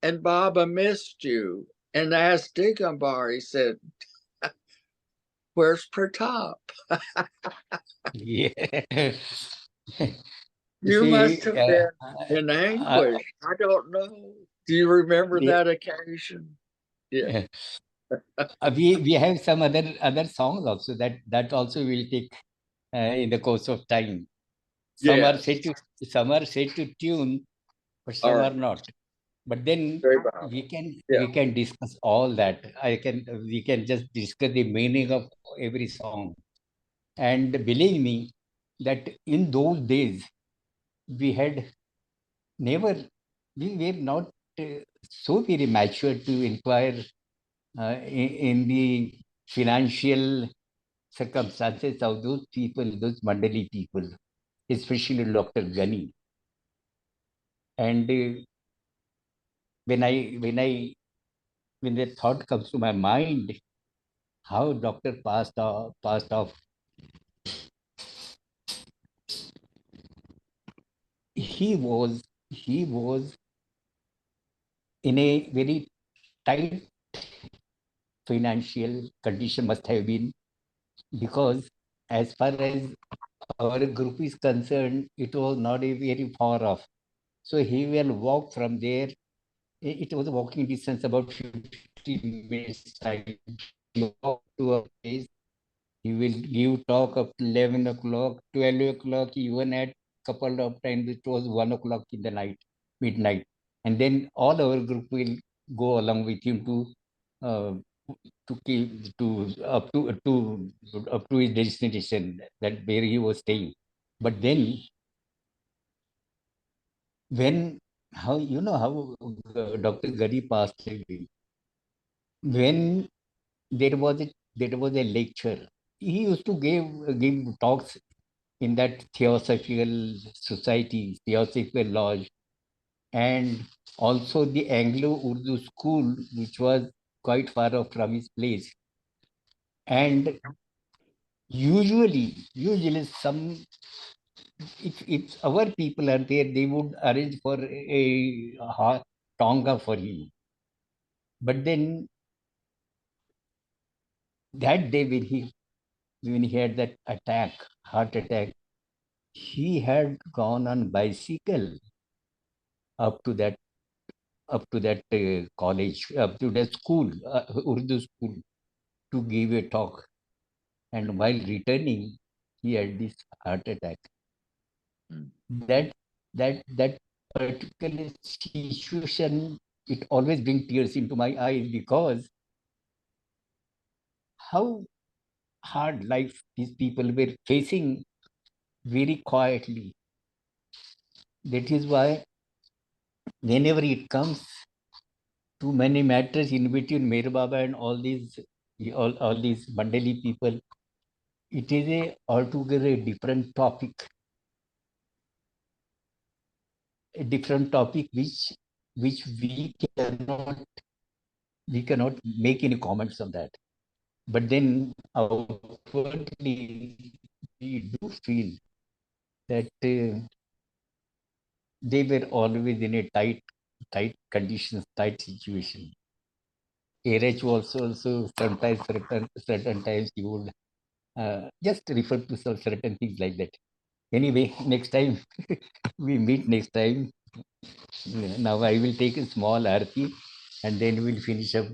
and Baba missed you and asked Digambar, he said, "Where's Pratap?" Yeah. You must have been in anguish. I don't know. Do you remember that occasion? Yeah. We have some other songs also that also will take in the course of time. Some are set to tune, but some are not. But then we can discuss all that. We can just discuss the meaning of every song. And believe me, that in those days we had never, we were not so very mature to inquire in the financial circumstances of those people, those Mandali people, especially Dr. Ghani. And when the thought comes to my mind, how Doctor passed off, he was in a very tight financial condition, must have been, because as far as our group is concerned, it was not a very far off. So he will walk from there. It was a walking distance, about 50 minutes. I walk to a place. He will give talk up to 11 o'clock, 12 o'clock, even at couple of times it was 1 o'clock in the night, midnight. And then all our group will go along with him uh, up to his destination, that where he was staying. But then when how Dr. Gadi passed away, when there was a lecture, he used to give talks in that theosophical society, theosophical lodge, and also the Anglo-Urdu school, which was quite far off from his place. And usually some, if our people are there, they would arrange for a tonga for him. But then that day when he had that heart attack, he had gone on bicycle up to that college, up to that school, Urdu school, to give a talk. And while returning, he had this heart attack. That particular situation, it always brings tears into my eyes, because how hard life these people were facing very quietly. That is why whenever it comes to many matters in between Meher Baba and all these Mandali people, it is a altogether a different topic which we cannot make any comments on that. But then outwardly we do feel that they were always in a tight conditions, tight situation. ARH was also sometimes certain times he would just refer to some certain things like that. Anyway, next time we meet next time. Now I will take a small arti and then we'll finish up.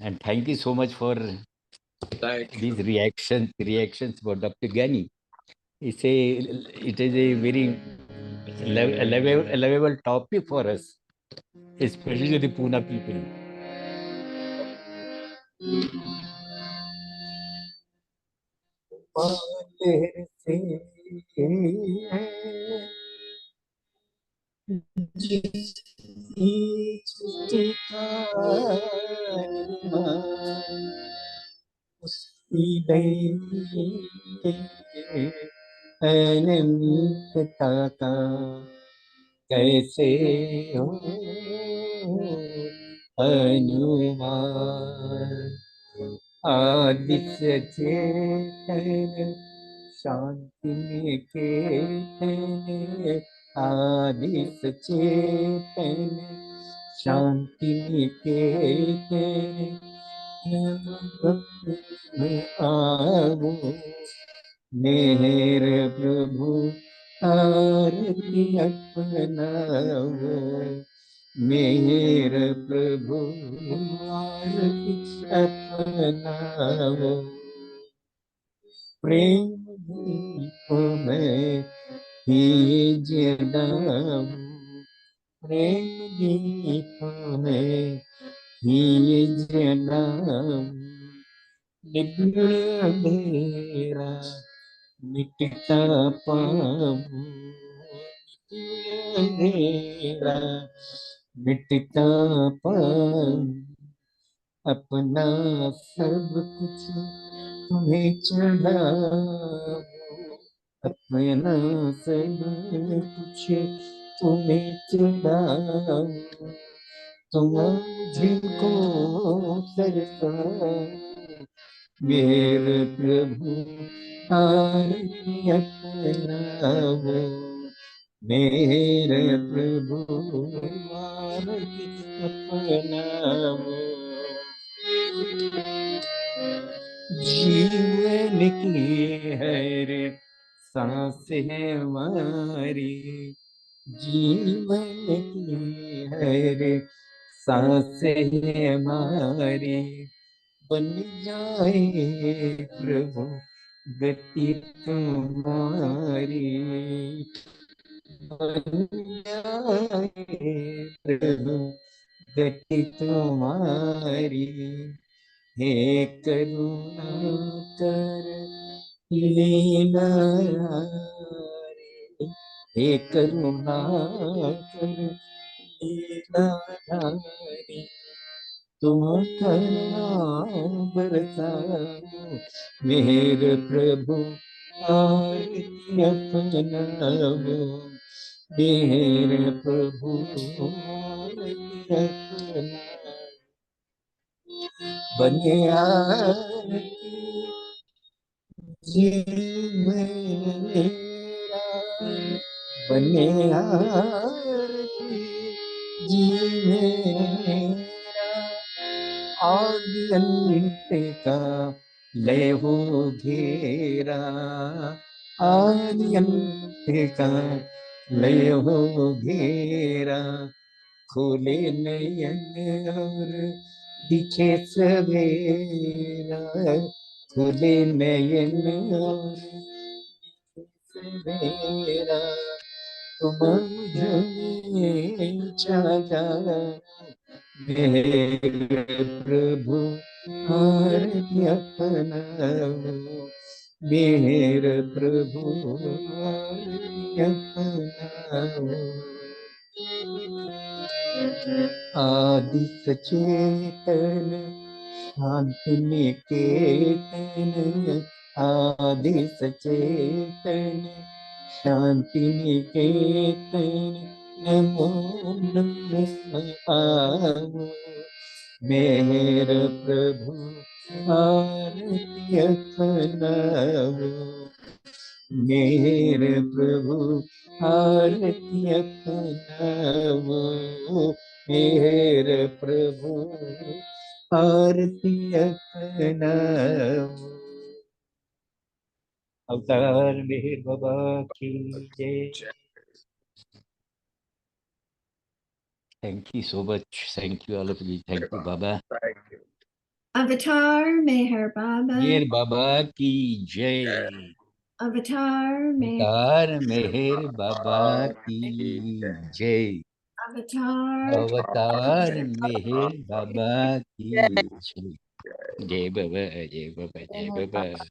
And thank you so much for these reactions for Dr. Gani. It is a very lovable topic for us, especially the Pune people. कैसे हो हनुमान आदि चेतन शांति निकेतन आदि चेतन शांति निकेतन आवो मेरे प्रभु आरती अपनाओ मेरे प्रभु आरती अपनाओ प्रेम दीप में ही जलाओ प्रेम दीप में ही जलाओ निभृत अंधेरा मिटता पाऊं अंधेरा मिटता पाऊं अपना सब कुछ तुम्हें चढ़ाऊं अपना सब कुछ तुम्हें चढ़ाऊं तुम जिनको सरसाओ मेरे प्रभु आरती अपनाओ मेरे प्रभु आरती अपनाओ जीवन की है रे सांस है हमारी जीवन की है रे सांस है हमारी बन जाए प्रभु गति तुम्हारी बन जाए प्रभु गति तुम्हारी हे करुणा कर लीला हे करुणा कर लीला तुम करुणा बरसाओ मेरे प्रभु आरती अपनाओ मेरे प्रभु आरती अपनाओ बने आरती मेरा बने आरती मेरा आदि अंत का लय हो घेरा आदि अंत का लय हो घेरा खोले नयन और दिखे सवेरा खोले नयन और दिखे सवेरा तुम मुझे चाहा मेरे प्रभु आरती अपनाओ मेरे प्रभु आरती अपनाओ। आदि सचेतन शांति निकेतन, आदि सचेतन शांति निकेतन, नमो नमः आओ। मेरे प्रभु आरती अपनाओ। मेरे प्रभु आरती अपनाओ। मेरे प्रभु आरती अपनाओ। अवतार मेहर बाबा की जय। Thank you so much. Thank you all of you. Thank you, Baba. Thank you. Avatar Meher Baba. मेहर बाबा की जय। Avatar Meher. अवतार मेहर बाबा की जय। Avatar. अवतार मेहर बाबा की जय। जय बाबा, जय बाबा, जय बाबा।